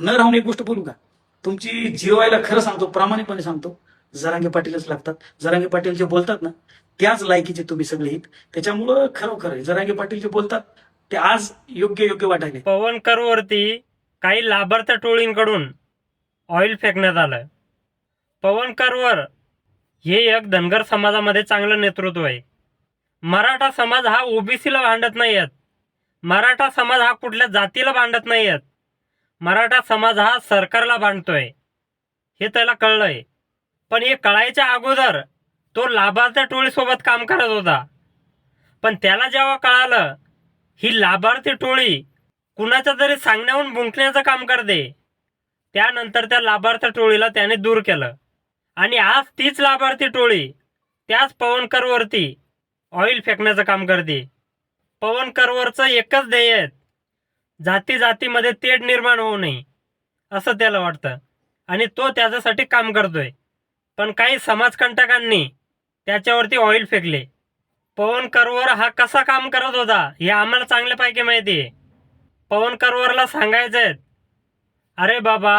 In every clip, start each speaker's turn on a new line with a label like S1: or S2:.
S1: न राहून एक गोष्ट बोलू का, तुमची जिरवायला खरं सांगतो, प्रामाणिकपणे सांगतो, जरांगे पाटीलच लागतात. जरांगे पाटील जे बोलतात ना, त्याच लायकीचे तुम्ही सगळे आहेत. त्याच्यामुळं खरोखर जरांगे पाटील जे बोलतात ते आज योग्य योग्य वाटायले.
S2: पवन करवरती काही लाभार्थी टोळींकडून ऑइल फेकण्यात आलं. पवन करवर हे एक धनगर समाजामध्ये चांगलं नेतृत्व आहे. मराठा समाज हा ओबीसीला भांडत नाही आहेत. मराठा समाज हा कुठल्या जातीला भांडत नाही आहेत. मराठा समाज हा सरकारला भांडतोय, हे त्याला कळलंय. पण हे कळायच्या अगोदर तो लाभार्थी टोळीसोबत काम करत होता. पण त्याला जेव्हा कळालं ही लाभार्थी टोळी कुणाच्या तरी सांगण्याहून भुंकण्याचं काम करते, त्यानंतर त्या लाभार्थी टोळीला त्याने दूर केलं. आणि आज तीच लाभार्थी टोळी त्याच पवन करवरती ऑइल फेकण्याचं काम करते. पवन करवरचं एकच ध्येय आहे, जाती जातीमध्ये तेढ निर्माण होऊ नये असं त्याला वाटतं आणि तो त्याच्यासाठी काम करतोय. पण काही समाजकंटकांनी त्याच्यावरती ऑइल फेकले. पवन करवर हा कसा काम करत होता हे आम्हाला चांगल्यापैकी माहिती आहे. पवन करवरला सांगायचंय, अरे बाबा,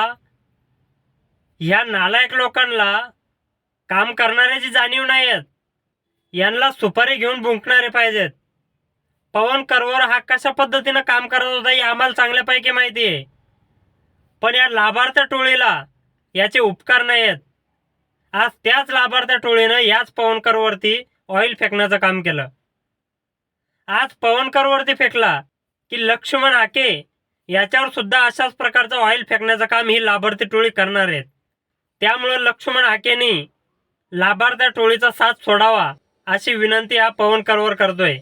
S2: ह्या नालायक लोकांना काम करणाऱ्याची जाणीव नाही आहेत, यांना सुपारी घेऊन भुंकणारे पाहिजेत. पवन करवर हा कशा पद्धतीनं काम करत होता हे आम्हाला चांगल्यापैकी माहिती आहे. पण या लाभार्थी टोळीला याचे उपकार नाही आहेत. आज त्याच लाभार्थी टोळीनं याच पवन करवरती ऑइल फेकण्याचं काम केलं. आज पवन करवरती फेकला की लक्ष्मण हाके याच्यावर सुद्धा अशाच प्रकारचं ऑइल फेकण्याचं काम ही लाभार्थी टोळी करणार आहेत. त्यामुळं लक्ष्मण हाकेनी लाभार्थी टोळीचा साथ सोडावा अशी विनंती हा पवन करवर करतोय.